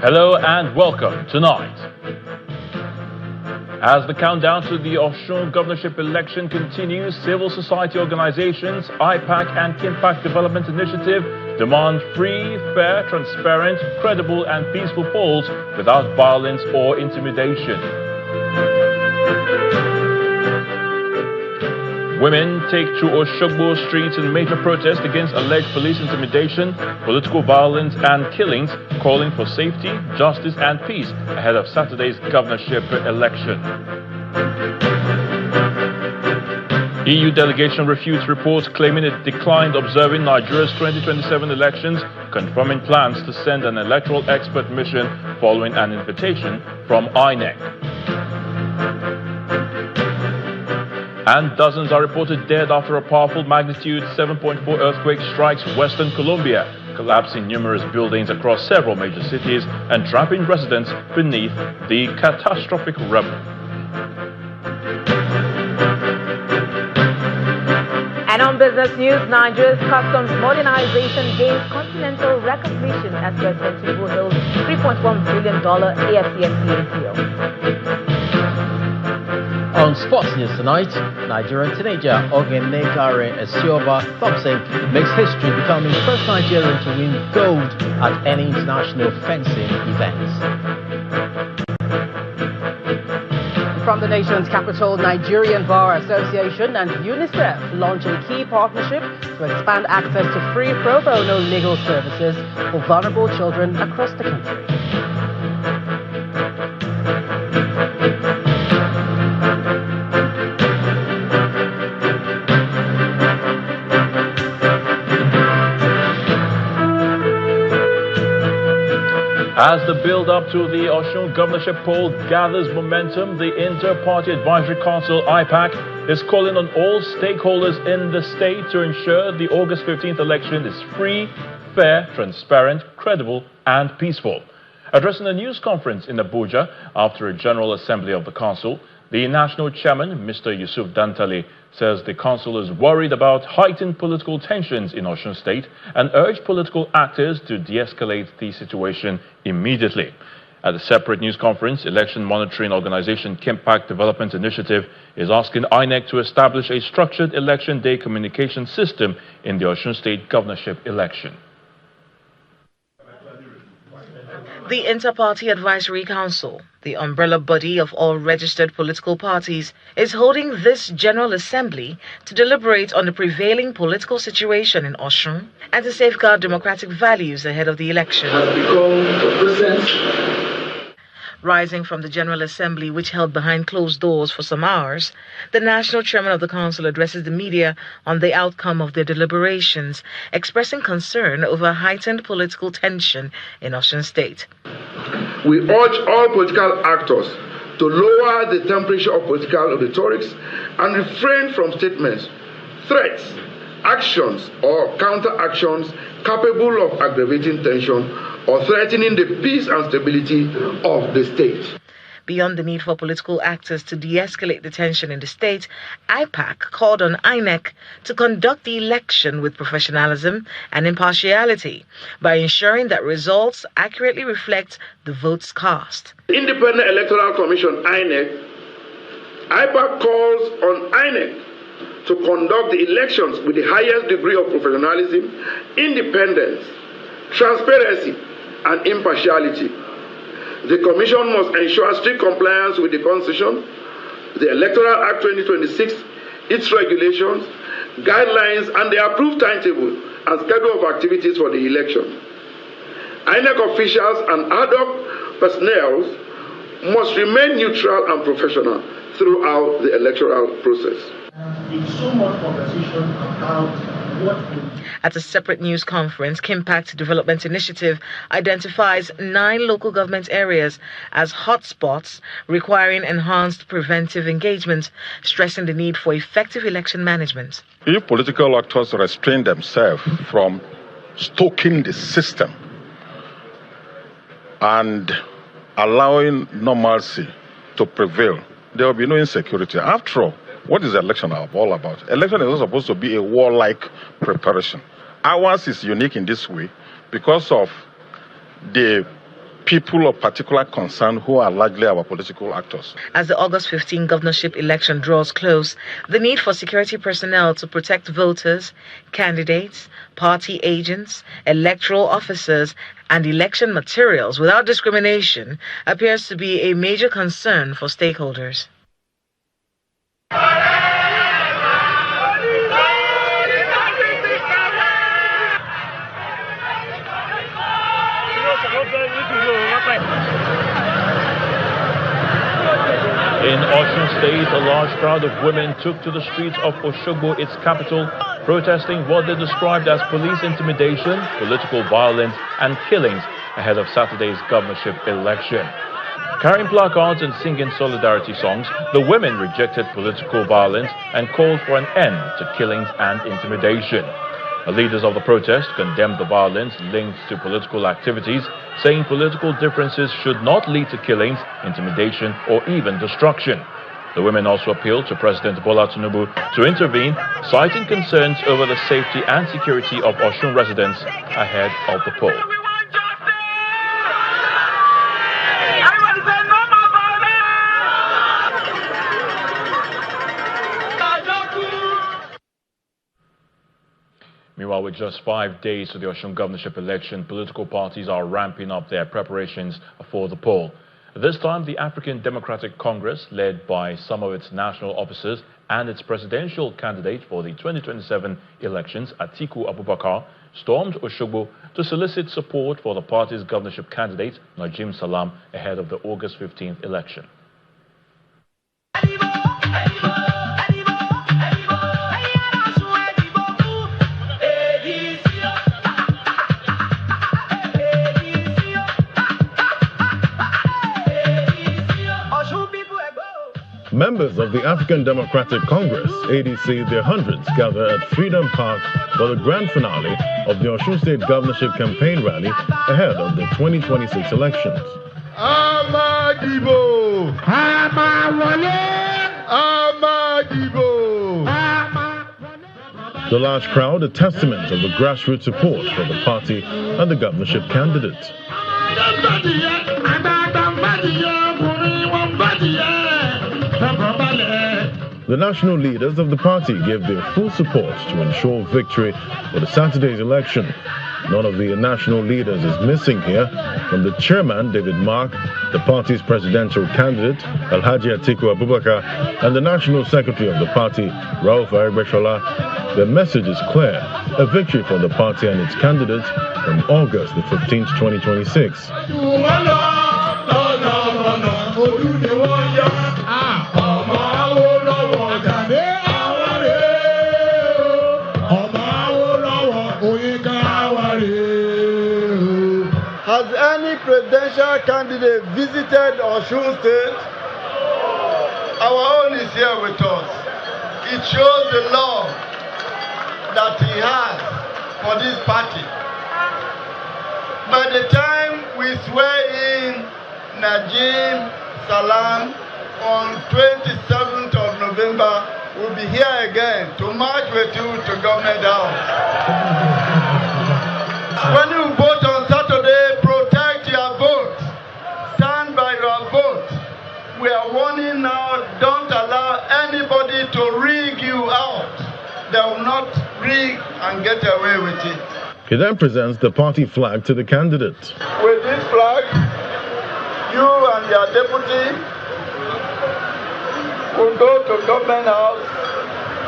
Hello and welcome tonight. As the countdown to the Osun governorship election continues, civil society organizations, IPAC and Kimpact Development Initiative demand free, fair, transparent, credible and peaceful polls without violence or intimidation. Women take to Oshogbo streets in major protest against alleged police intimidation, political violence and killings, calling for safety, justice and peace ahead of Saturday's governorship election. EU delegation refutes reports claiming it declined observing Nigeria's 2027 elections, confirming plans to send an electoral expert mission following an invitation from INEC. And dozens are reported dead after a powerful magnitude 7.4 earthquake strikes western Colombia, collapsing numerous buildings across several major cities and trapping residents beneath the catastrophic rubble. And on business news, Nigeria's customs modernization gains continental recognition as President Tinubu hails $3.1 billion AFCFTA deal. On sports news tonight, Nigerian teenager Ogenekare Esioba Thompson makes history, becoming the first Nigerian to win gold at any international fencing events. From the nation's capital, Nigerian Bar Association and UNICEF launch a key partnership to expand access to free pro bono legal services for vulnerable children across the country. As the build-up to the Osun governorship poll gathers momentum, the Inter-Party Advisory Council, IPAC, is calling on all stakeholders in the state to ensure the August 15th election is free, fair, transparent, credible, and peaceful. Addressing a news conference in Abuja after a General Assembly of the Council, the National Chairman, Mr. Yusuf Dantale, says the Council is worried about heightened political tensions in Osun State and urged political actors to de-escalate the situation immediately. At a separate news conference, election monitoring organization Kimpact Development Initiative is asking INEC to establish a structured election day communication system in the Osun State governorship election. The Inter-Party Advisory Council, the umbrella body of all registered political parties, is holding this General Assembly to deliberate on the prevailing political situation in Osun and to safeguard democratic values ahead of the election. Rising from the General Assembly, which held behind closed doors for some hours, the National Chairman of the Council addresses the media on the outcome of their deliberations, expressing concern over heightened political tension in Osun State. We urge all political actors to lower the temperature of political rhetorics and refrain from statements, threats, actions, or counter-actions capable of aggravating tension or threatening the peace and stability of the state. Beyond the need for political actors to de-escalate the tension in the state, IPAC called on INEC to conduct the election with professionalism and impartiality by ensuring that results accurately reflect the votes cast. Independent Electoral Commission, INEC, IPAC calls on INEC to conduct the elections with the highest degree of professionalism, independence, transparency, and impartiality. The Commission must ensure strict compliance with the Constitution, the Electoral Act 2026, its regulations, guidelines, and the approved timetable and schedule of activities for the election. INEC officials and ad hoc personnel must remain neutral and professional throughout the electoral process. There's so much conversation about At a separate news conference, Kimpact Development Initiative identifies 9 local government areas as hotspots requiring enhanced preventive engagement, stressing the need for effective election management. If political actors restrain themselves from stoking the system and allowing normalcy to prevail, there will be no insecurity. After all, what is election all about? Election is not supposed to be a warlike preparation. Ours is unique in this way because of the people of particular concern who are largely our political actors. As the August 15 governorship election draws close, the need for security personnel to protect voters, candidates, party agents, electoral officers, and election materials without discrimination appears to be a major concern for stakeholders. In Osun State, a large crowd of women took to the streets of Osogbo, its capital, protesting what they described as police intimidation, political violence, and killings ahead of Saturday's governorship election. Carrying placards and singing solidarity songs, the women rejected political violence and called for an end to killings and intimidation. The leaders of the protest condemned the violence linked to political activities, saying political differences should not lead to killings, intimidation, or even destruction. The women also appealed to President Bola Tinubu to intervene, citing concerns over the safety and security of Osun residents ahead of the poll. Meanwhile, with just 5 days to the Osun governorship election, political parties are ramping up their preparations for the poll. This time, the African Democratic Congress, led by some of its national officers and its presidential candidate for the 2027 elections, Atiku Abubakar, stormed Osogbo to solicit support for the party's governorship candidate, Najim Salam, ahead of the August 15th election. Members of the African Democratic Congress, ADC, their hundreds gather at Freedom Park for the grand finale of the Osun State governorship campaign rally ahead of the 2026 elections. Amadibo! Amadibo! The large crowd, a testament of the grassroots support for the party and the governorship candidate. The national leaders of the party gave their full support to ensure victory for the Saturday's election. None of the national leaders is missing here, from the chairman, David Mark, the party's presidential candidate, Alhaji Atiku Abubakar, and the national secretary of the party, Rauf Aregbesola. Their message is clear: a victory for the party and its candidates on August the 15th, 2026. Has any presidential candidate visited Osun State? Our own is here with us. It shows the love that he has for this party. By the time we swear in Najim Salam on 27th of November, we'll be here again to march with you to Government House. When you vote on Saturday, protect your vote. Stand by your vote. We are warning now, don't allow anybody to rig you out. They will not rig and get away with it. He then presents the party flag to the candidate. With this flag, you and your deputy will go to Government House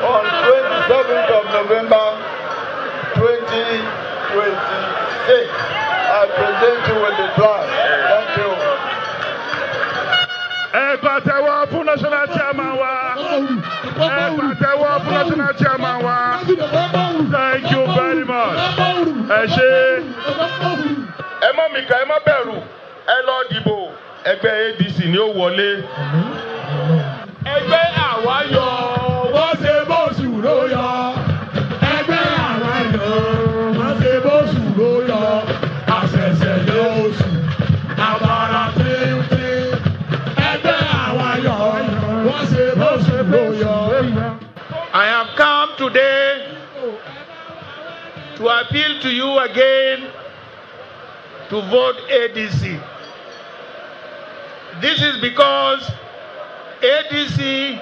on 27th of November 2026. I present you with the flag. Thank you. Thank you very much. Ẹgbẹ́ ADC ni ó wọlé. Ẹgbẹ́ àwáyọ̀ wọ́n ṣe bóṣù ló yọ. Ẹgbẹ́ àwáyọ̀ wọ́n ṣe bóṣù ló yọ. Àṣẹ̀ṣẹ̀ yọ oṣù. Àbàrà tíntín. Ẹgbẹ́ àwáyọ̀ wọ́n ṣe bóṣù ló yọ. I have come today to appeal to you again to vote ADC. This is because ADC,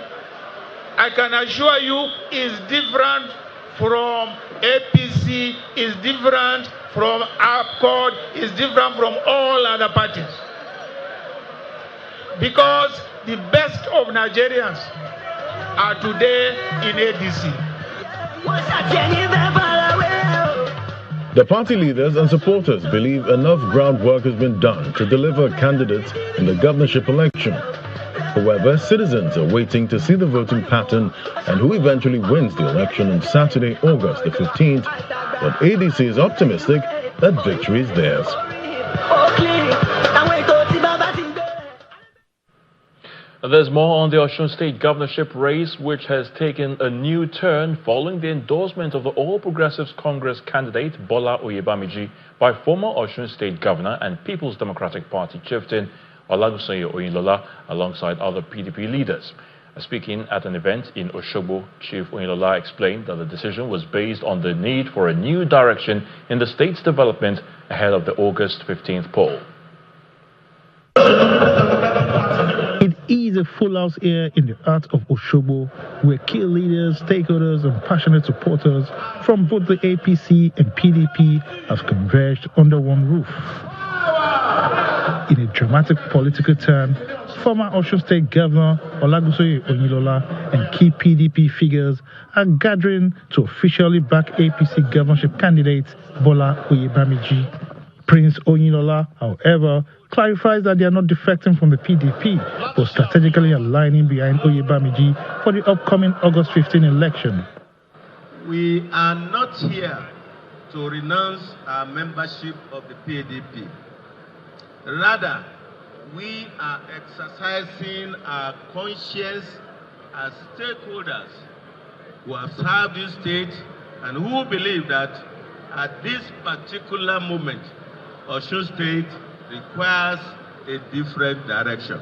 I can assure you, is different from APC, is different from APCOD, is different from all other parties. Because the best of Nigerians are today in ADC. The party leaders and supporters believe enough groundwork has been done to deliver candidates in the governorship election. However, citizens are waiting to see the voting pattern and who eventually wins the election on Saturday, August the 15th. But ADC is optimistic that victory is theirs. There's more on the Osun State governorship race, which has taken a new turn following the endorsement of the All Progressives Congress candidate Bola Oyebamiji by former Osun State Governor and People's Democratic Party chieftain Olagunsoye Oyinlola alongside other PDP leaders. Speaking at an event in Osogbo, Chief Oyinlola explained that the decision was based on the need for a new direction in the state's development ahead of the August 15th poll. It is a full house here in the heart of Osogbo, where key leaders, stakeholders, and passionate supporters from both the APC and PDP have converged under one roof. In a dramatic political turn, former Osun State Governor Olagunsoye Oyinlola and key PDP figures are gathering to officially back APC governorship candidate Bola Oyebamiji. Prince Oyinlola, however, clarifies that they are not defecting from the PDP, but strategically aligning behind Oyebamiji for the upcoming August 15 election. We are not here to renounce our membership of the PDP. Rather, we are exercising our conscience as stakeholders who have served this state and who believe that at this particular moment, Osun State requires a different direction.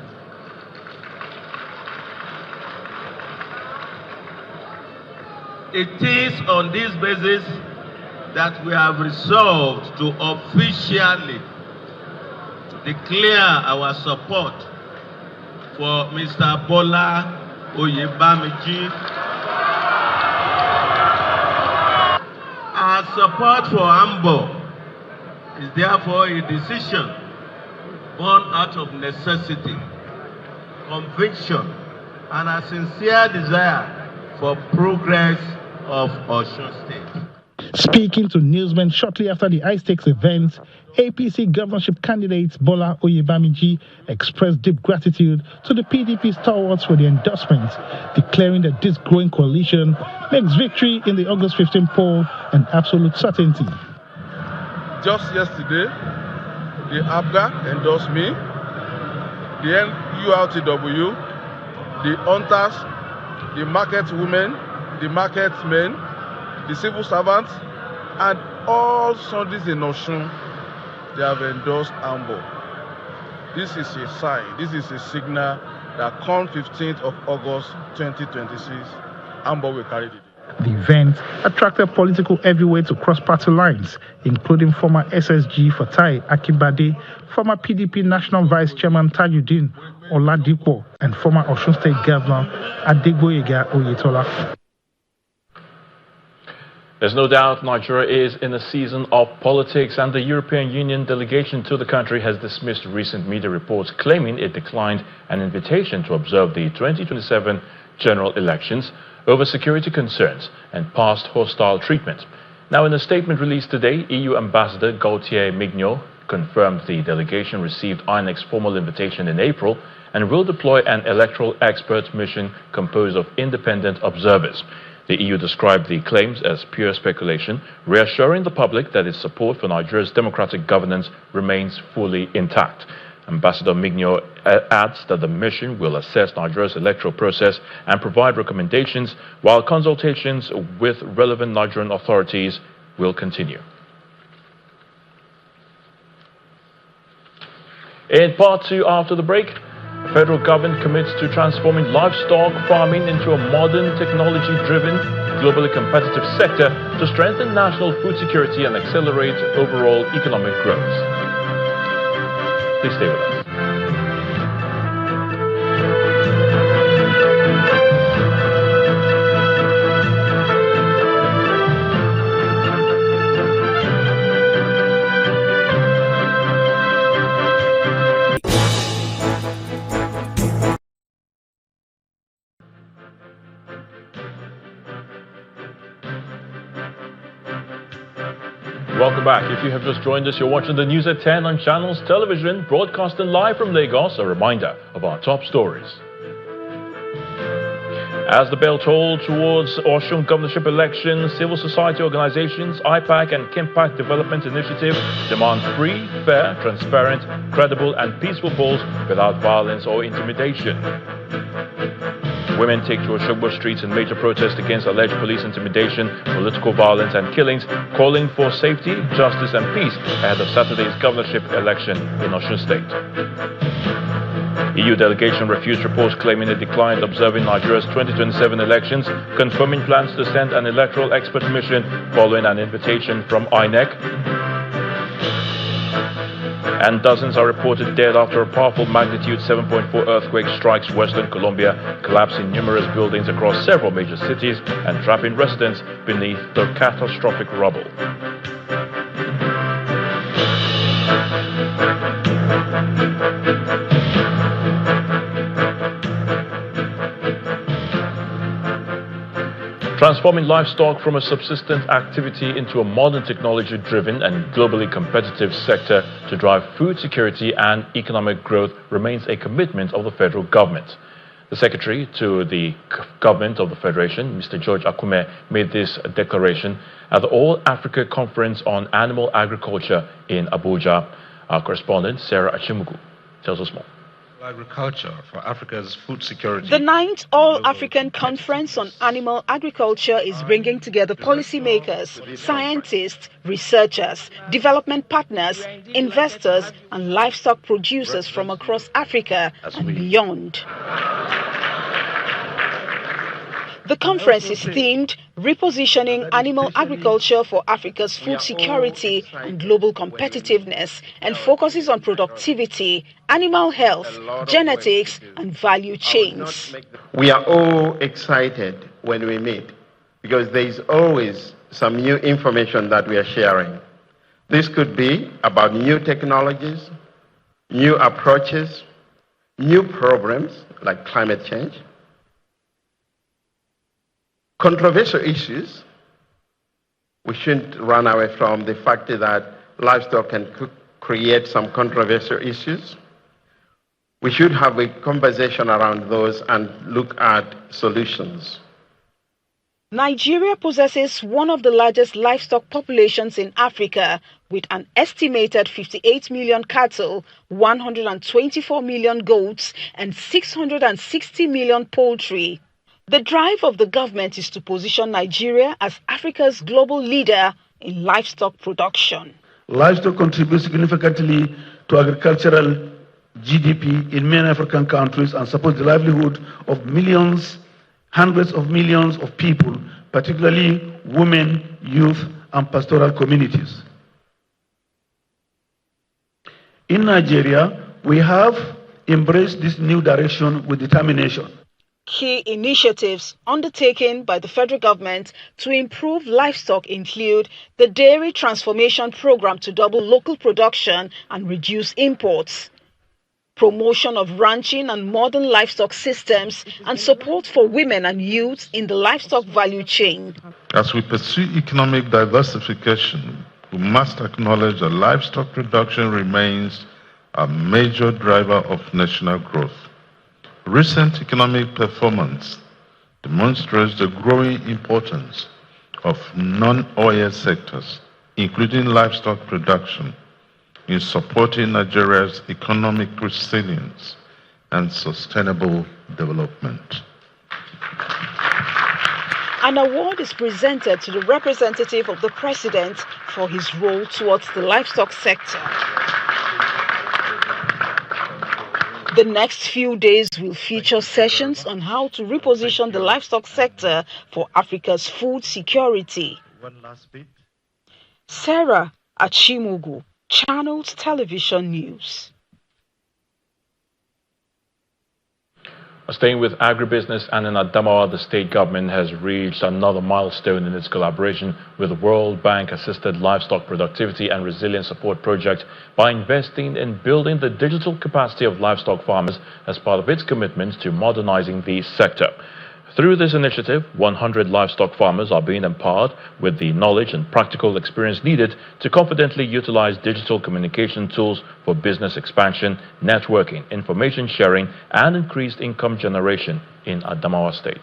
It is on this basis that we have resolved to officially declare our support for Mr. Bola Oyebamiji. Our support for Ambo is therefore a decision born out of necessity, conviction, and a sincere desire for progress of Osun State. Speaking to newsmen shortly after the high-stakes event, APC governorship candidate Bola Oyebamiji expressed deep gratitude to the PDP stalwarts for the endorsement, declaring that this growing coalition makes victory in the August 15 poll an absolute certainty. Just yesterday, the ABGA endorsed me, the NURTW, the hunters, the market women, the market men, the civil servants, and all sundries in Osun, they have endorsed Ambo. This is a sign, this is a signal that come 15th of August 2026, Ambo will carry the day. The event attracted political heavyweights across party lines, including former SSG Fatai Akinbade, former PDP National Vice Chairman Tajuddin Oladipo, and former Osun State Governor Adegboyega Oyetola. There's no doubt Nigeria is in a season of politics, and the European Union delegation to the country has dismissed recent media reports claiming it declined an invitation to observe the 2027 general elections over security concerns and past hostile treatment. Now, in a statement released today, EU Ambassador Gauthier Mignot confirmed the delegation received INEC's formal invitation in April and will deploy an electoral expert mission composed of independent observers. The EU described the claims as pure speculation, reassuring the public that its support for Nigeria's democratic governance remains fully intact. Ambassador Mignot adds that the mission will assess Nigeria's electoral process and provide recommendations, while consultations with relevant Nigerian authorities will continue. In part two, after the break, the federal government commits to transforming livestock farming into a modern, technology-driven, globally competitive sector to strengthen national food security and accelerate overall economic growth. Please stay with us. Welcome back. If you have just joined us, you're watching the news at 10 on Channels Television, broadcasting live from Lagos. A reminder of our top stories. As the bell tolled towards Osun governorship election, civil society organizations, IPAC and Kimpact Development Initiative demand free, fair, transparent, credible and peaceful polls without violence or intimidation. Women take to Oshogbo streets in major protest against alleged police intimidation, political violence and killings, calling for safety, justice and peace ahead of Saturday's governorship election in Osun State. EU delegation refused reports claiming it declined observing Nigeria's 2027 elections, confirming plans to send an electoral expert mission following an invitation from INEC. And dozens are reported dead after a powerful magnitude 7.4 earthquake strikes western Colombia, collapsing numerous buildings across several major cities and trapping residents beneath the catastrophic rubble. Transforming livestock from a subsistence activity into a modern technology-driven and globally competitive sector to drive food security and economic growth remains a commitment of the federal government. The Secretary to the Government of the Federation, Mr. George Akume, made this declaration at the All-Africa Conference on Animal Agriculture in Abuja. Our correspondent, Sarah Achimugu, tells us more. Agriculture for Africa's food security. The 9th All-African Conference on Animal Agriculture is bringing together policymakers, scientists, researchers, development partners, investors, and livestock producers from across Africa and beyond. The conference is themed Repositioning Animal Agriculture for Africa's Food Security and Global Competitiveness and focuses on productivity, animal health, genetics and value chains. We are all excited when we meet because there is always some new information that we are sharing. This could be about new technologies, new approaches, new programs like climate change, controversial issues. We shouldn't run away from the fact that livestock can create some controversial issues. We should have a conversation around those and look at solutions. Nigeria possesses one of the largest livestock populations in Africa, with an estimated 58 million cattle, 124 million goats, and 660 million poultry. The drive of the government is to position Nigeria as Africa's global leader in livestock production. Livestock contributes significantly to agricultural GDP in many African countries and supports the livelihood of millions, hundreds of millions of people, particularly women, youth, and pastoral communities. In Nigeria, we have embraced this new direction with determination. Key initiatives undertaken by the federal government to improve livestock include the Dairy Transformation Program to double local production and reduce imports, promotion of ranching and modern livestock systems, and support for women and youth in the livestock value chain. As we pursue economic diversification, we must acknowledge that livestock production remains a major driver of national growth. Recent economic performance demonstrates the growing importance of non-oil sectors, including livestock production, in supporting Nigeria's economic resilience and sustainable development. An award is presented to the representative of the president for his role towards the livestock sector. The next few days will feature sessions on how to reposition the livestock sector for Africa's food security. One last bit. Sarah Achimugu, Channels Television News. Staying with agribusiness, and in Adamawa, the state government has reached another milestone in its collaboration with the World Bank-assisted Livestock Productivity and Resilience Support Project by investing in building the digital capacity of livestock farmers as part of its commitment to modernizing the sector. Through this initiative, 100 livestock farmers are being empowered with the knowledge and practical experience needed to confidently utilize digital communication tools for business expansion, networking, information sharing, and increased income generation in Adamawa State.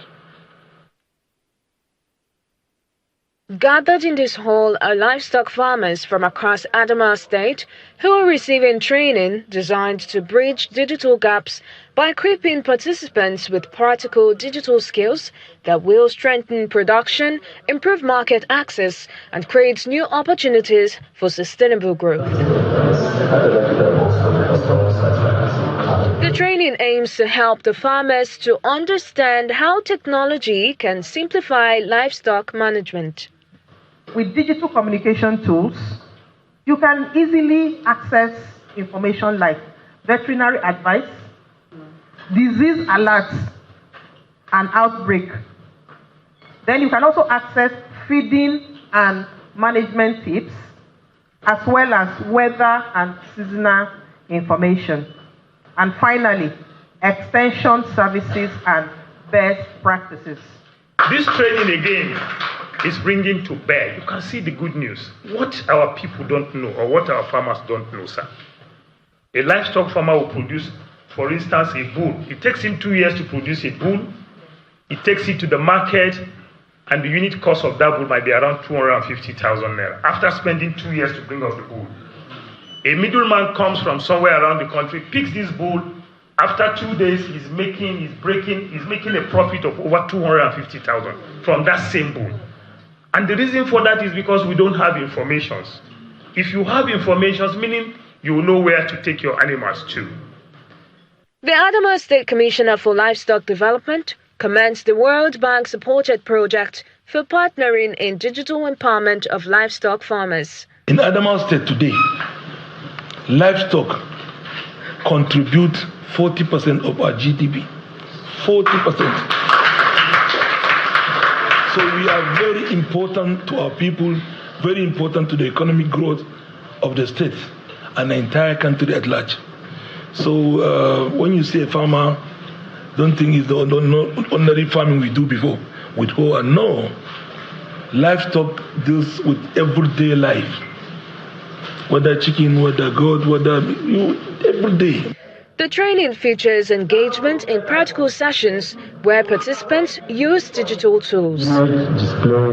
Gathered in this hall are livestock farmers from across Adamawa State who are receiving training designed to bridge digital gaps by equipping participants with practical digital skills that will strengthen production, improve market access, and create new opportunities for sustainable growth. The training aims to help the farmers to understand how technology can simplify livestock management. With digital communication tools, you can easily access information like veterinary advice, disease alerts, and outbreak. Then you can also access feeding and management tips, as well as weather and seasonal information. And finally, extension services and best practices. This training again is bringing to bear. You can see the good news. What our people don't know, or what our farmers don't know, sir. A livestock farmer will produce, for instance, a bull. It takes him 2 years to produce a bull. It takes it to the market, and the unit cost of that bull might be around 250,000 naira. After spending 2 years to bring up the bull, a middleman comes from somewhere around the country, picks this bull. After 2 days, he's making a profit of over 250,000 from that same bull. And the reason for that is because we don't have informations. If you have informations, meaning you will know where to take your animals to. The Adamawa State Commissioner for Livestock Development commends the World Bank-supported project for partnering in digital empowerment of livestock farmers. In Adamawa State today, livestock contribute 40% of our GDP. 40%. So we are very important to our people, very important to the economic growth of the state and the entire country at large. So when you say a farmer, don't think it's the ordinary farming we do before with hoe and no. Livestock deals with everyday life. Whether chicken, whether goat, every day. The training features engagement in practical sessions where participants use digital tools. Display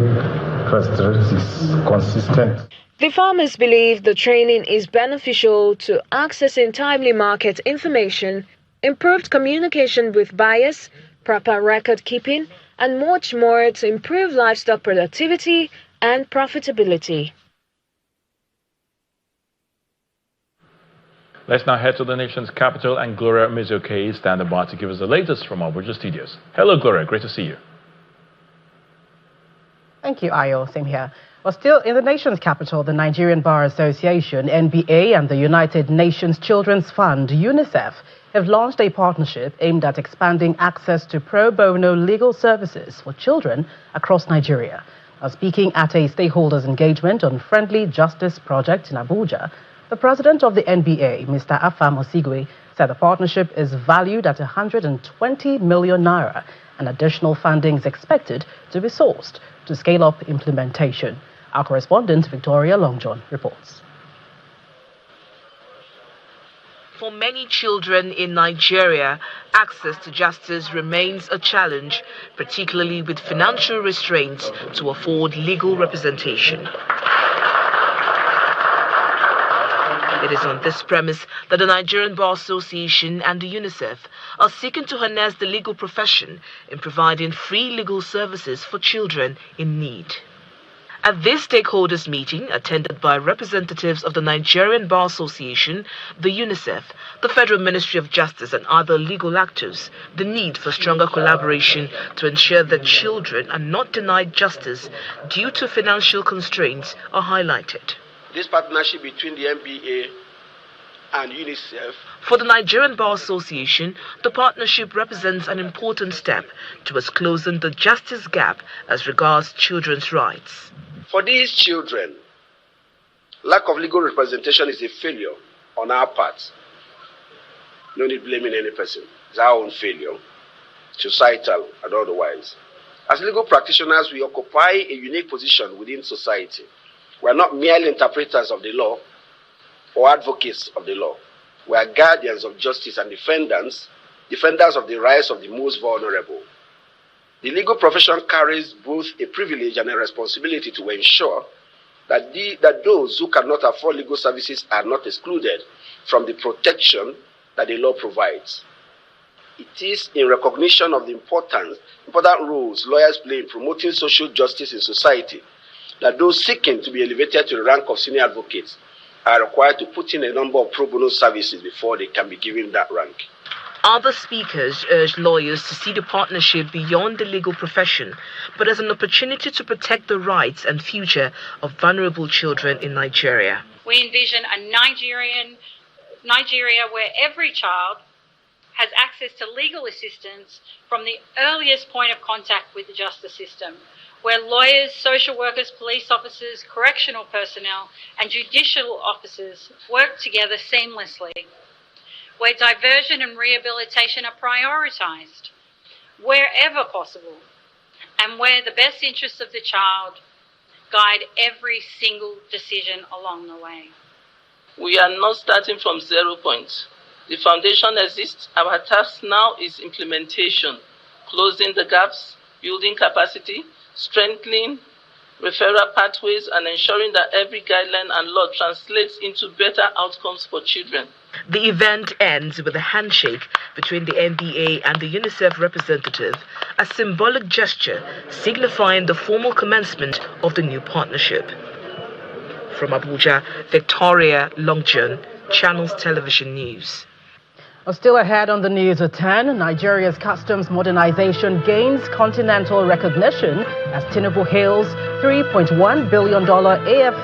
characteristics consistent. The farmers believe the training is beneficial to accessing timely market information, improved communication with buyers, proper record keeping, and much more to improve livestock productivity and profitability. Let's now head to the nation's capital, and Gloria Mizoke is standing by to give us the latest from our Abuja studios. Hello, Gloria. Great to see you. Thank you, Ayo. Same here. Well, still in the nation's capital, the Nigerian Bar Association, NBA, and the United Nations Children's Fund, UNICEF, have launched a partnership aimed at expanding access to pro bono legal services for children across Nigeria. Speaking at a stakeholders engagement on Friendly Justice Project in Abuja, the president of the NBA, Mr. Afam Osigwe, said the partnership is valued at 120 million naira, and additional funding is expected to be sourced to scale up implementation. Our correspondent, Victoria Longjohn, reports. For many children in Nigeria, access to justice remains a challenge, particularly with financial restraints to afford legal representation. It is on this premise that the Nigerian Bar Association and the UNICEF are seeking to harness the legal profession in providing free legal services for children in need. At this stakeholders meeting, attended by representatives of the Nigerian Bar Association, the UNICEF, the Federal Ministry of Justice and other legal actors, the need for stronger collaboration to ensure that children are not denied justice due to financial constraints are highlighted. This partnership between the NBA and UNICEF. For the Nigerian Bar Association, the partnership represents an important step towards closing the justice gap as regards children's rights. For these children, lack of legal representation is a failure on our part. No need blaming any person. It's our own failure. societal and otherwise. As legal practitioners, we occupy a unique position within society. We are not merely interpreters of the law or advocates of the law. We are guardians of justice and defenders of the rights of the most vulnerable. The legal profession carries both a privilege and a responsibility to ensure that those who cannot afford legal services are not excluded from the protection that the law provides. It is in recognition of the important roles lawyers play in promoting social justice in society that those seeking to be elevated to the rank of senior advocates are required to put in a number of pro bono services before they can be given that rank. Other speakers urged lawyers to see the partnership beyond the legal profession, but as an opportunity to protect the rights and future of vulnerable children in Nigeria. We envision a Nigeria where every child has access to legal assistance from the earliest point of contact with the justice system, where lawyers, social workers, police officers, correctional personnel, and judicial officers work together seamlessly, where diversion and rehabilitation are prioritised wherever possible, and where the best interests of the child guide every single decision along the way. We are not starting from 0 points. The foundation exists. Our task now is implementation, closing the gaps, building capacity, strengthening referral pathways, and ensuring that every guideline and law translates into better outcomes for children. The event ends with a handshake between the NBA and the UNICEF representative, a symbolic gesture signifying the formal commencement of the new partnership. From Abuja, Victoria Longjon, Channels Television News. Still ahead on the news at 10, Nigeria's customs modernization gains continental recognition as Tinubu hails $3.1 billion AFCFTA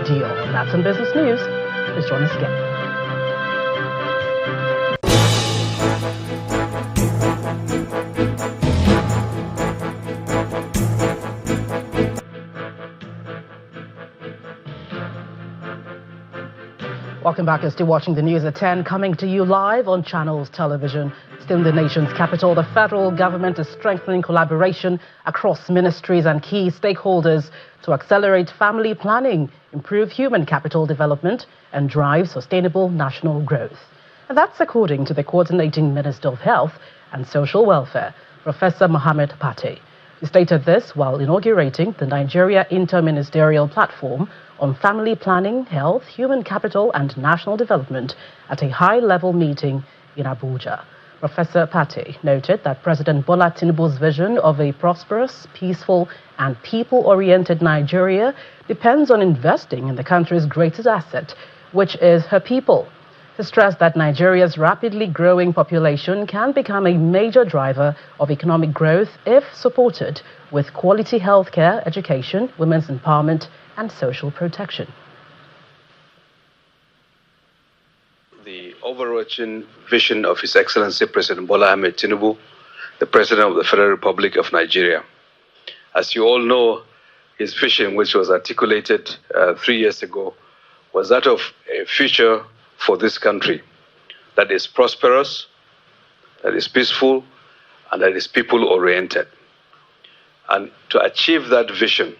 deal. That's in business news. Please join us again. Welcome back. You're still watching the news at 10, coming to you live on Channels Television. Still in the nation's capital, the federal government is strengthening collaboration across ministries and key stakeholders to accelerate family planning, improve human capital development, and drive sustainable national growth. And that's according to the Coordinating Minister of Health and Social Welfare, Professor Mohammed Pate. He stated this while inaugurating the Nigeria Interministerial Platform on Family Planning, Health, Human Capital and National Development at a high-level meeting in Abuja. Professor Pate noted that President Bola Tinubu's vision of a prosperous, peaceful and people-oriented Nigeria depends on investing in the country's greatest asset, which is her people. He stressed that Nigeria's rapidly growing population can become a major driver of economic growth if supported with quality healthcare, education, women's empowerment and social protection. The overarching vision of His Excellency President Bola Ahmed Tinubu, the President of the Federal Republic of Nigeria. As you all know, his vision, which was articulated 3 years ago, was that of a future for this country that is prosperous, that is peaceful, and that is people-oriented. And to achieve that vision,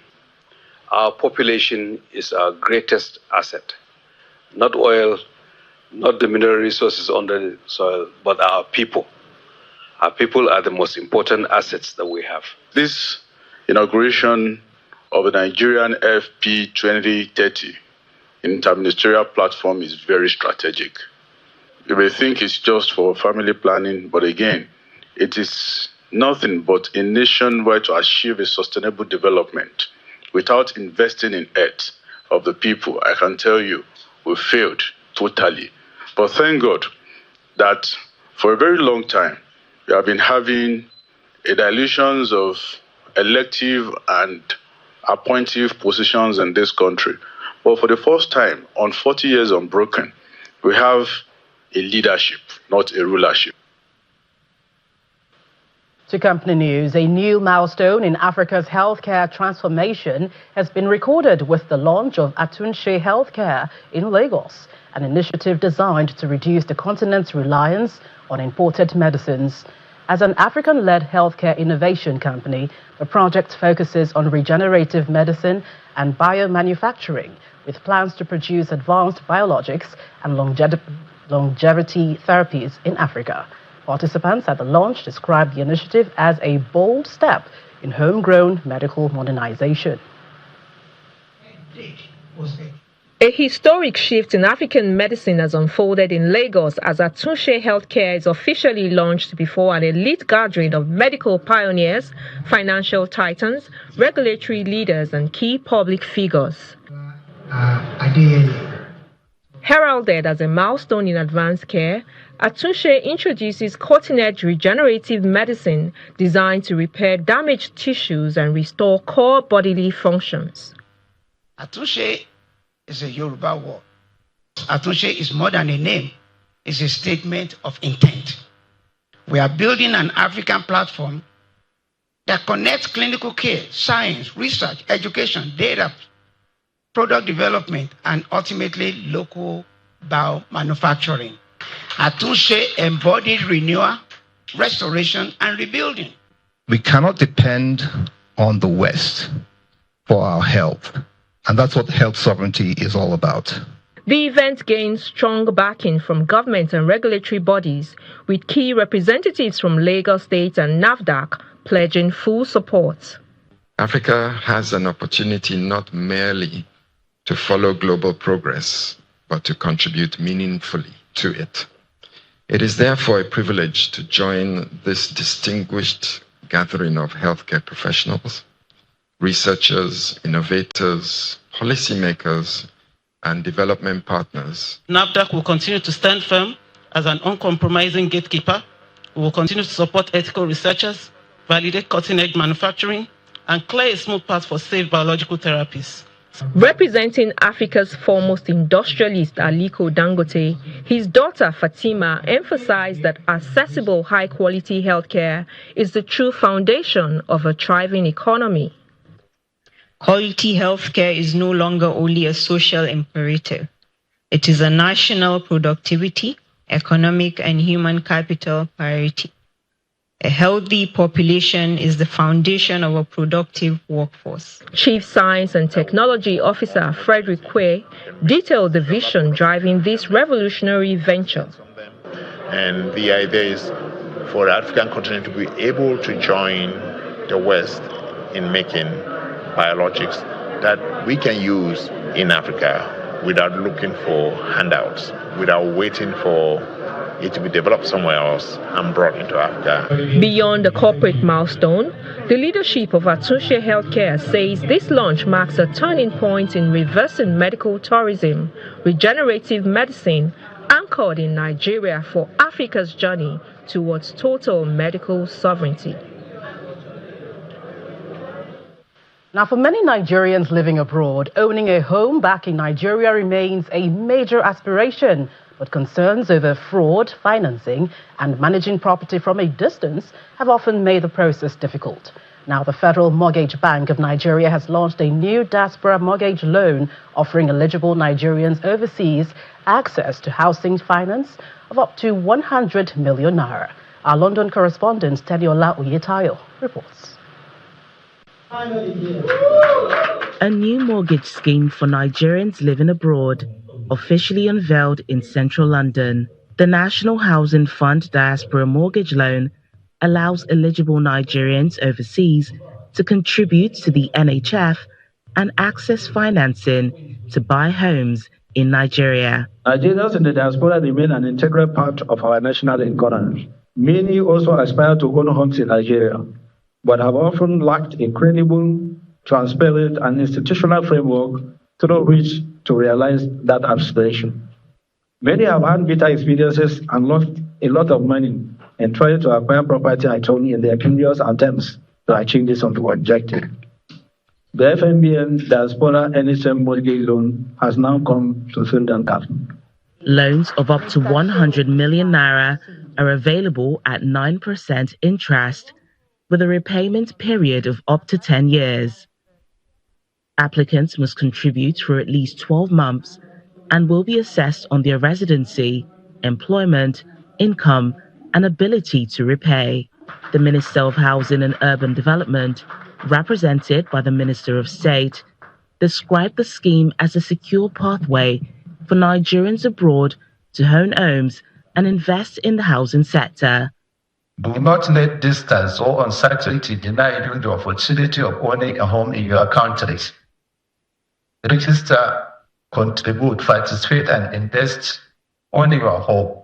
our population is our greatest asset. Not oil, not the mineral resources under the soil, but our people. Our people are the most important assets that we have. This inauguration of the Nigerian FP 2030 interministerial platform is very strategic. You may think it's just for family planning, but again, it is nothing but a nation where to achieve a sustainable development without investing in it of the people. I can tell you, we failed totally. But thank God that for a very long time, we have been having a dilution of elective and appointive positions in this country. But for the first time, on 40 years unbroken, we have a leadership, not a rulership. To company news, a new milestone in Africa's healthcare transformation has been recorded with the launch of Atunse Healthcare in Lagos, an initiative designed to reduce the continent's reliance on imported medicines. As an African-led healthcare innovation company, the project focuses on regenerative medicine and biomanufacturing, with plans to produce advanced biologics and longevity therapies in Africa. Participants at the launch described the initiative as a bold step in homegrown medical modernization. A historic shift in African medicine has unfolded in Lagos as Atunse Healthcare is officially launched before an elite gathering of medical pioneers, financial titans, regulatory leaders, and key public figures. Heralded as a milestone in advanced care, Atunse introduces cutting-edge regenerative medicine designed to repair damaged tissues and restore core bodily functions. Atunse is a Yoruba word. Atunse is more than a name. It's a statement of intent. We are building an African platform that connects clinical care, science, research, education, data, product development, and ultimately local biomanufacturing. Atunse embodied renewal, restoration, and rebuilding. We cannot depend on the West for our health, and that's what health sovereignty is all about. The event gained strong backing from government and regulatory bodies, with key representatives from Lagos State and NAFDAC pledging full support. Africa has an opportunity not merely to follow global progress, but to contribute meaningfully to it. It is therefore a privilege to join this distinguished gathering of healthcare professionals, researchers, innovators, policymakers, and development partners. NAFDAC will continue to stand firm as an uncompromising gatekeeper. We will continue to support ethical researchers, validate cutting-edge manufacturing, and clear a smooth path for safe biological therapies. Representing Africa's foremost industrialist, Aliko Dangote, his daughter Fatima emphasized that accessible high-quality healthcare is the true foundation of a thriving economy. Quality healthcare is no longer only a social imperative. It is a national productivity, economic, and human capital priority. A healthy population is the foundation of a productive workforce. Chief Science and Technology Officer Frederick Quay detailed the vision driving this revolutionary venture. And the idea is for the African continent to be able to join the West in making biologics that we can use in Africa without looking for handouts, without waiting for it to be developed somewhere else and brought into Africa. Beyond the corporate milestone, the leadership of Atunse Healthcare says this launch marks a turning point in reversing medical tourism, regenerative medicine, anchored in Nigeria for Africa's journey towards total medical sovereignty. Now, for many Nigerians living abroad, owning a home back in Nigeria remains a major aspiration. But concerns over fraud, financing, and managing property from a distance have often made the process difficult. Now, the Federal Mortgage Bank of Nigeria has launched a new Diaspora mortgage loan offering eligible Nigerians overseas access to housing finance of up to 100 million naira. Our London correspondent, Teniola Oyetayo, reports. A new mortgage scheme for Nigerians living abroad, officially unveiled in central London. The National Housing Fund Diaspora Mortgage Loan allows eligible Nigerians overseas to contribute to the NHF and access financing to buy homes in Nigeria. Nigerians in the diaspora remain an integral part of our national economy. Many also aspire to own homes in Nigeria, but have often lacked a credible, transparent, and institutional framework through which to realize that aspiration. Many have had bitter experiences and lost a lot of money in trying to acquire property at home in their previous attempts to achieve this objective. The FMBN Diaspora NHM mortgage loan has now come to fill that gap. Loans of up to 100 million naira are available at 9% interest with a repayment period of up to 10 years. Applicants must contribute for at least 12 months and will be assessed on their residency, employment, income, and ability to repay. The Minister of Housing and Urban Development, represented by the Minister of State, described the scheme as a secure pathway for Nigerians abroad to own homes and invest in the housing sector. Do not let distance or uncertainty deny you the opportunity of owning a home in your countries. Register, contribute, participate, and invest on your home.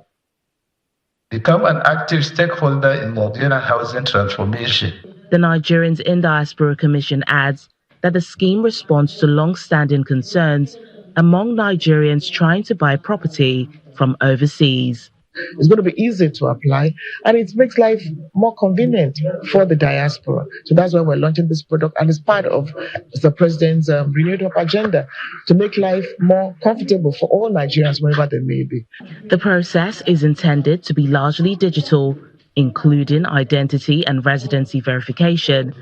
Become an active stakeholder in Nigerian housing transformation. The Nigerians in Diaspora Commission adds that the scheme responds to long-standing concerns among Nigerians trying to buy property from overseas. It's going to be easy to apply, and it makes life more convenient for the diaspora. So that's why we're launching this product, and it's part of the President's renewed hope agenda to make life more comfortable for all Nigerians wherever they may be. The process is intended to be largely digital, including identity and residency verification,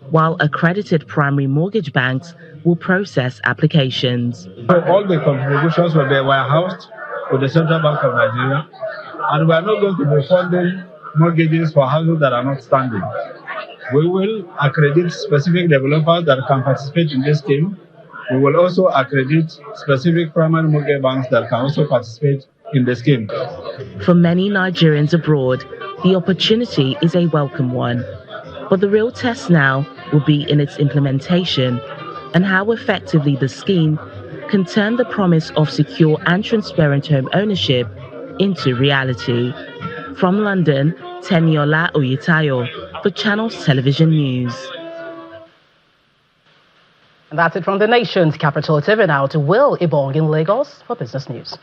while accredited primary mortgage banks will process applications. So all the contributions will be warehoused with the Central Bank of Nigeria, and we are not going to be funding mortgages for houses that are not standing. We will accredit specific developers that can participate in this scheme. We will also accredit specific primary mortgage banks that can also participate in the scheme. For many Nigerians abroad, the opportunity is a welcome one. But the real test now will be in its implementation and how effectively the scheme can turn the promise of secure and transparent home ownership into reality. From London, Teniola Oyetayo for Channels Television News. And that's it from the nation's capital. TV now to Will Ibong in Lagos for business news.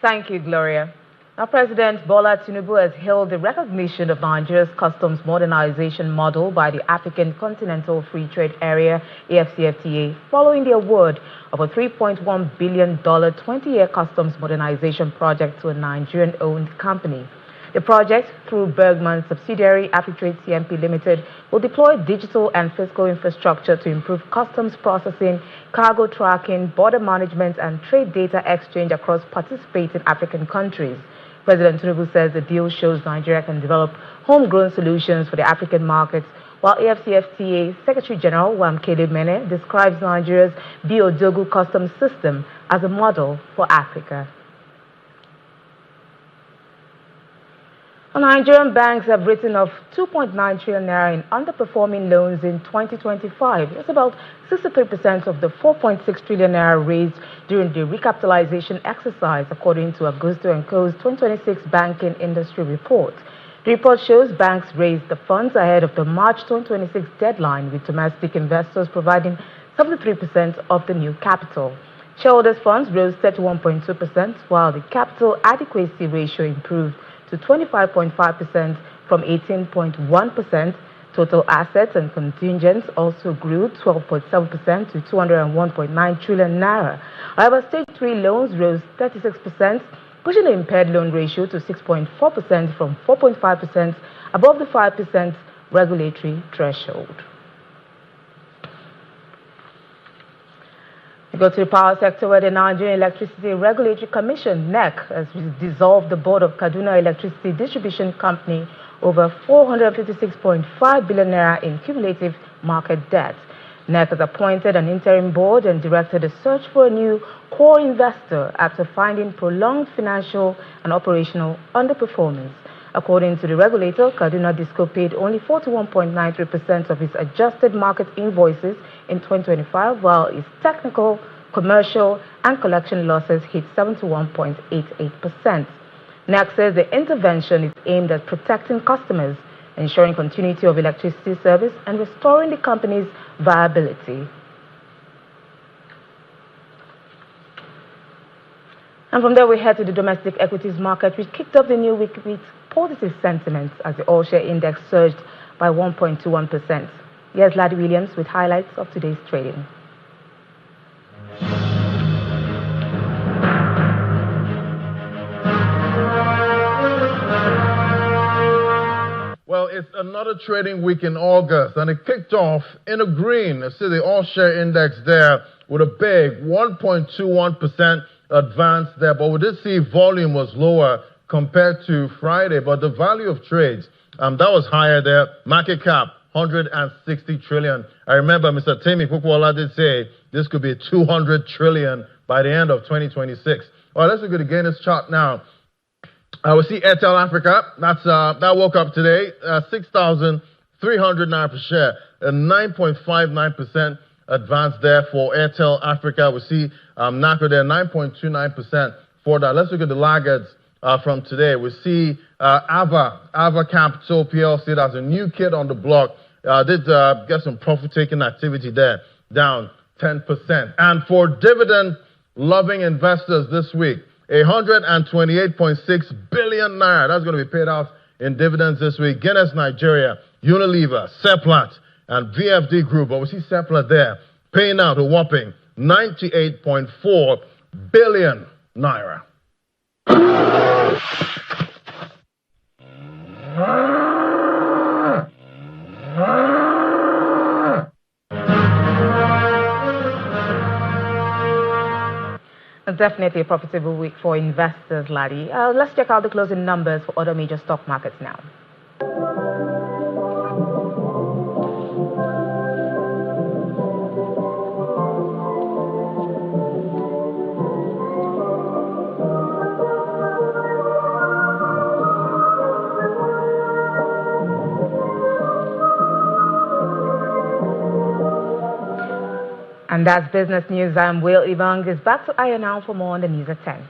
Thank you, Gloria. Now, President Bola Tinubu has hailed the recognition of Nigeria's customs modernization model by the African Continental Free Trade Area, AfCFTA, following the award of a $3.1 billion 20-year customs modernization project to a Nigerian-owned company. The project, through Bergman's subsidiary Afritrade CMP Limited, will deploy digital and physical infrastructure to improve customs processing, cargo tracking, border management, and trade data exchange across participating African countries. President Tinubu says the deal shows Nigeria can develop homegrown solutions for the African markets, while AfCFTA Secretary General Wamkele Mene describes Nigeria's Biodogu customs system as a model for Africa. Nigerian banks have written off 2.9 trillion naira in underperforming loans in 2025. That's about 63% of the 4.6 trillion naira raised during the recapitalization exercise, according to Augusto & Co.'s 2026 Banking Industry Report. The report shows banks raised the funds ahead of the March 2026 deadline, with domestic investors providing 73% of the new capital. Shareholders' funds rose 31.2%, while the capital adequacy ratio improved to 25.5% from 18.1%. Total assets and contingents also grew 12.7% to 201.9 trillion naira. However, Stage 3 loans rose 36%, pushing the impaired loan ratio to 6.4% from 4.5%, above the 5% regulatory threshold. We go to the power sector, where the Nigerian Electricity Regulatory Commission, NEC, has dissolved the board of Kaduna Electricity Distribution Company over 456.5 billion naira in cumulative market debt. NEC has appointed an interim board and directed a search for a new core investor after finding prolonged financial and operational underperformance. According to the regulator, Kaduna Disco paid only 41.93% of its adjusted market invoices in 2025, while its technical, commercial, and collection losses hit 71.88%. NEC says the intervention is aimed at protecting customers, ensuring continuity of electricity service, and restoring the company's viability. And from there, we head to the domestic equities market, which kicked off the new week with positive sentiments as the all-share index surged by 1.21%. Here's Lad Williams with highlights of today's trading. it's another trading week in August, and it kicked off in a green. See the all-share index there with a big 1.21% advance there, but we did see volume was lower compared to Friday, but the value of trades, that was higher there. Market cap, 160 trillion. I remember Mr. Temi Kukwala did say this could be 200 trillion by the end of 2026. All right, let's look at the gainers chart now. We see Airtel Africa, that woke up today, 6,300 naira per share, a 9.59% advance there for Airtel Africa. We see NACO there, 9.29% for that. Let's look at the laggards from today. We see Ava Capital PLC, that's a new kid on the block, did get some profit-taking activity there, down 10%. And for dividend-loving investors this week, 128.6 billion naira. That's going to be paid out in dividends this week. Guinness Nigeria, Unilever, Seplat, and VFD Group. But we see Seplat there paying out a whopping 98.4 billion naira. Definitely a profitable week for investors, Laddie. Let's check out the closing numbers for other major stock markets now. And that's business news. I'm Will Ibang. Is back to Aya now for more on the news at 10.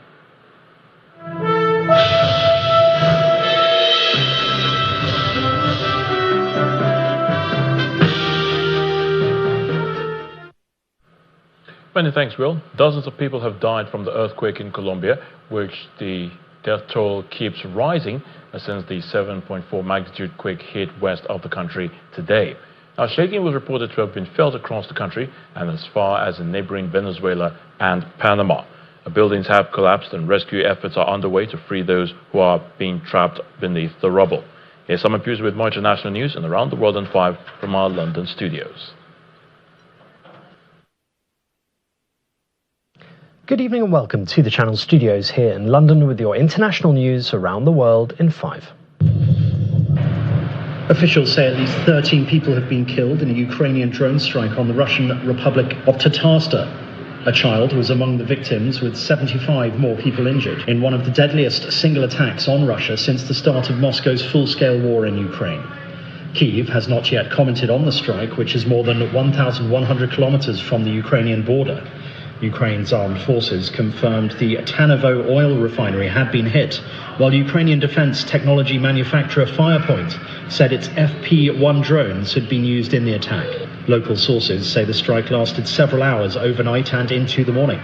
Many thanks, Will. Dozens of people have died from the earthquake in Colombia, which the death toll keeps rising since the 7.4 magnitude quake hit west of the country today. Now, shaking was reported to have been felt across the country and as far as in neighboring Venezuela and Panama. Buildings have collapsed and rescue efforts are underway to free those who are being trapped beneath the rubble. Here's Simon Hughes with more international news and around the world in 5 from our London studios. Good evening and welcome to the Channel Studios here in London with your international news around the world in 5. Officials say at least 13 people have been killed in a Ukrainian drone strike on the Russian Republic of Tatarstan. A child was among the victims, with 75 more people injured in one of the deadliest single attacks on Russia since the start of Moscow's full-scale war in Ukraine. Kyiv has not yet commented on the strike, which is more than 1,100 kilometers from the Ukrainian border. Ukraine's armed forces confirmed the Tanovo oil refinery had been hit, while Ukrainian defense technology manufacturer Firepoint said its FP-1 drones had been used in the attack. Local sources say the strike lasted several hours overnight and into the morning.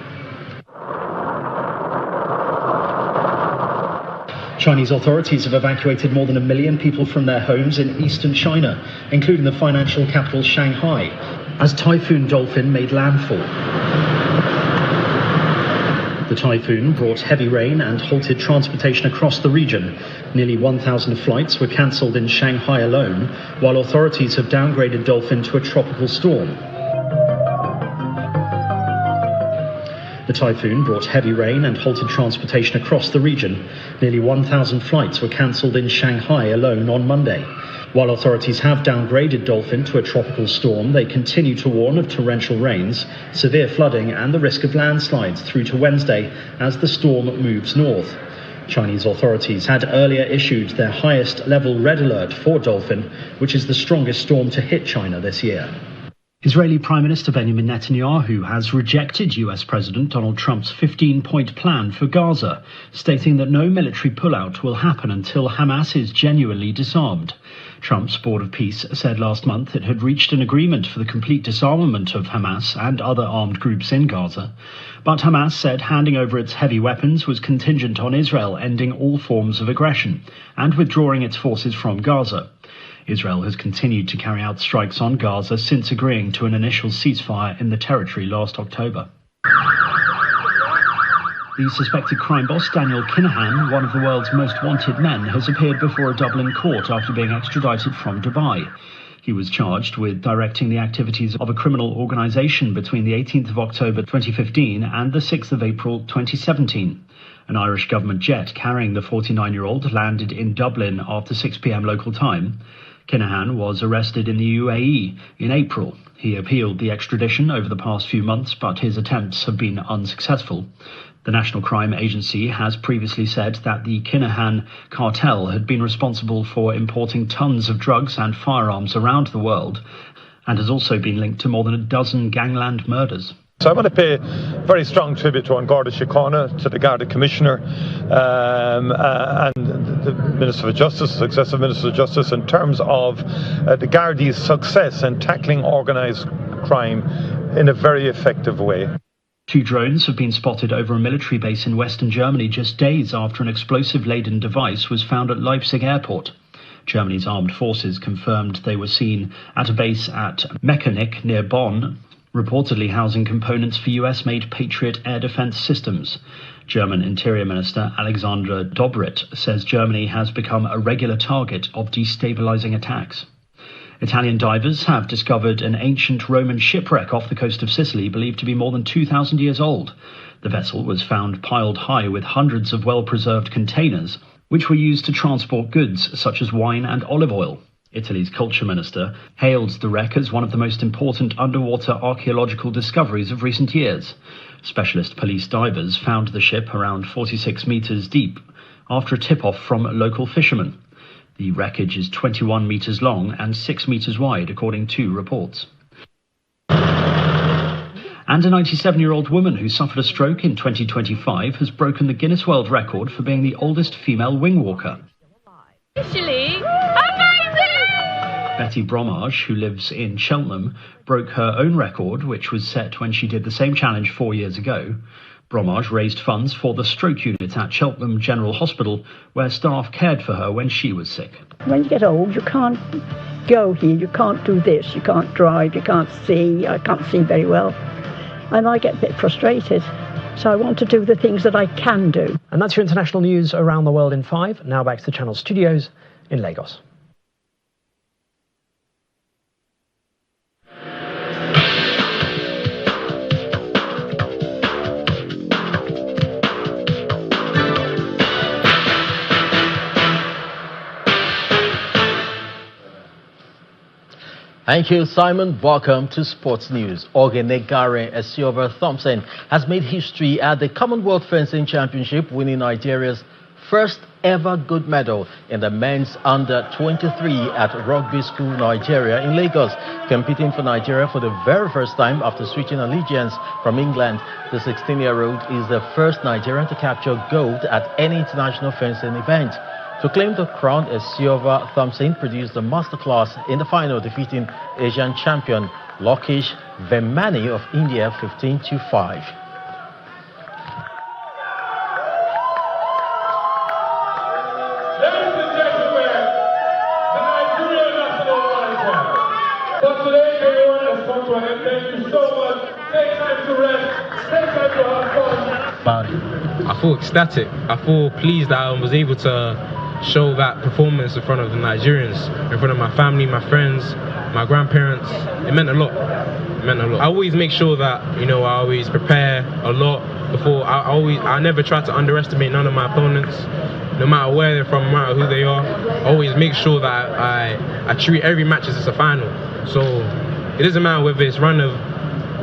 Chinese authorities have evacuated more than 1 million people from their homes in eastern China, including the financial capital Shanghai, as Typhoon Dolphin made landfall. The typhoon brought heavy rain and halted transportation across the region. Nearly 1,000 flights were cancelled in Shanghai alone, while authorities have downgraded Dolphin to a tropical storm. The typhoon brought heavy rain and halted transportation across the region. Nearly 1,000 flights were cancelled in Shanghai alone on Monday. While authorities have downgraded Dolphin to a tropical storm, they continue to warn of torrential rains, severe flooding and the risk of landslides through to Wednesday as the storm moves north. Chinese authorities had earlier issued their highest level red alert for Dolphin, which is the strongest storm to hit China this year. Israeli Prime Minister Benjamin Netanyahu has rejected US President Donald Trump's 15-point plan for Gaza, stating that no military pullout will happen until Hamas is genuinely disarmed. Trump's Board of Peace said last month it had reached an agreement for the complete disarmament of Hamas and other armed groups in Gaza. But Hamas said handing over its heavy weapons was contingent on Israel ending all forms of aggression and withdrawing its forces from Gaza. Israel has continued to carry out strikes on Gaza since agreeing to an initial ceasefire in the territory last October. The suspected crime boss, Daniel Kinahan, one of the world's most wanted men, has appeared before a Dublin court after being extradited from Dubai. He was charged with directing the activities of a criminal organisation between the 18th of October 2015 and the 6th of April 2017. An Irish government jet carrying the 49-year-old landed in Dublin after 6 p.m. local time. Kinahan was arrested in the UAE in April. He appealed the extradition over the past few months, but his attempts have been unsuccessful. The National Crime Agency has previously said that the Kinahan cartel had been responsible for importing tons of drugs and firearms around the world, and has also been linked to more than a dozen gangland murders. So I want to pay very strong tribute to An Garda Síochána, to the Garda Commissioner and the Minister of Justice, successive Minister of Justice, in terms of the Garda's success in tackling organised crime in a very effective way. 2 drones have been spotted over a military base in western Germany just days after an explosive-laden device was found at Leipzig airport. Germany's armed forces confirmed they were seen at a base at Mechanic near Bonn, reportedly housing components for US-made Patriot air defense systems. German Interior Minister Alexandra Dobrindt says Germany has become a regular target of destabilizing attacks. Italian divers have discovered an ancient Roman shipwreck off the coast of Sicily, believed to be more than 2,000 years old. The vessel was found piled high with hundreds of well-preserved containers, which were used to transport goods such as wine and olive oil. Italy's culture minister hailed the wreck as one of the most important underwater archaeological discoveries of recent years. Specialist police divers found the ship around 46 metres deep after a tip-off from local fishermen. The wreckage is 21 metres long and 6 metres wide, according to reports. And a 97-year-old woman who suffered a stroke in 2025 has broken the Guinness World Record for being the oldest female wing walker. Amazing! Betty Bromage, who lives in Cheltenham, broke her own record, which was set when she did the same challenge 4 years ago. Bromage raised funds for the stroke unit at Cheltenham General Hospital, where staff cared for her when she was sick. When you get old, you can't go here, you can't do this, you can't drive, you can't see. I can't see very well. And I get a bit frustrated. So I want to do the things that I can do. And that's your international news around the world in 5. Now back to the Channel studios in Lagos. Thank you, Simon. Welcome to Sports News. Ogenegare Esioba Thompson has made history at the Commonwealth Fencing Championship, winning Nigeria's first ever gold medal in the men's under-23 at Rugby School, Nigeria in Lagos. Competing for Nigeria for the very first time after switching allegiance from England, the 16-year-old is the first Nigerian to capture gold at any international fencing event. To claim the crown, Esioba Thompson produced a masterclass in the final, defeating Asian champion Lokesh Vemani of India 15-5. I feel ecstatic. I feel pleased that I was able to show that performance in front of the Nigerians, in front of my family, my friends, my grandparents. It meant a lot. It meant a lot. I always make sure that, I always prepare a lot before. I never try to underestimate none of my opponents, no matter where they're from, no matter who they are. I always make sure that I treat every match as it's a final. So it doesn't matter whether it's run of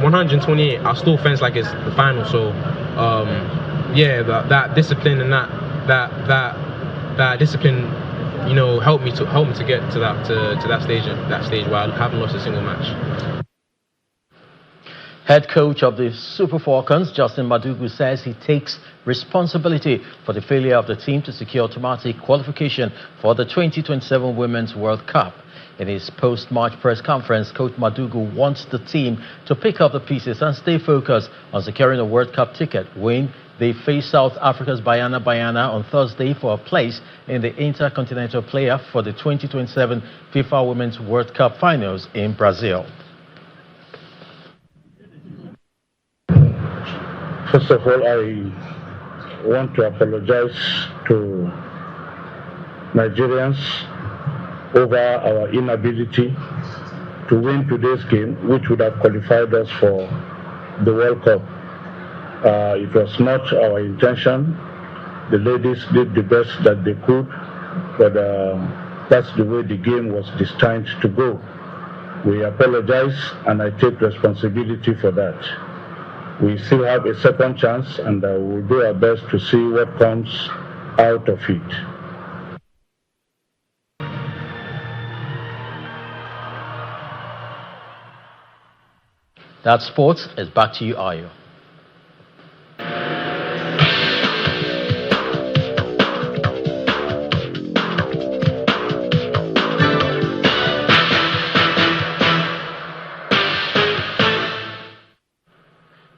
128, I'll still fence like it's the final. So that discipline and that discipline, helped me to get to that stage where I haven't lost a single match. Head coach of the Super Falcons, Justin Madugu, says he takes responsibility for the failure of the team to secure automatic qualification for the 2027 Women's World Cup. In his post-match press conference, Coach Madugu wants the team to pick up the pieces and stay focused on securing a World Cup ticket when they face South Africa's Banyana on Thursday for a place in the Intercontinental Playoff for the 2027 FIFA Women's World Cup Finals in Brazil. First of all, I want to apologize to Nigerians over our inability to win today's game, which would have qualified us for the World Cup. It was not our intention. The ladies did the best that they could, but that's the way the game was destined to go. We apologize, and I take responsibility for that. We still have a second chance, and we'll do our best to see what comes out of it. That sports is back to you, Ayo.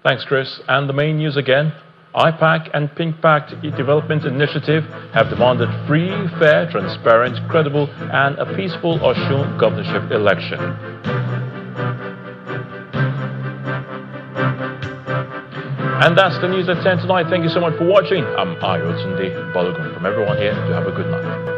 Thanks, Chris. And the main news again. IPAC and Pink Pact Development Initiative have demanded free, fair, transparent, credible, and a peaceful Osun governorship election. And that's the news at 10 tonight. Thank you so much for watching. I'm Ayo Tunde Balogun. From everyone here, do have a good night.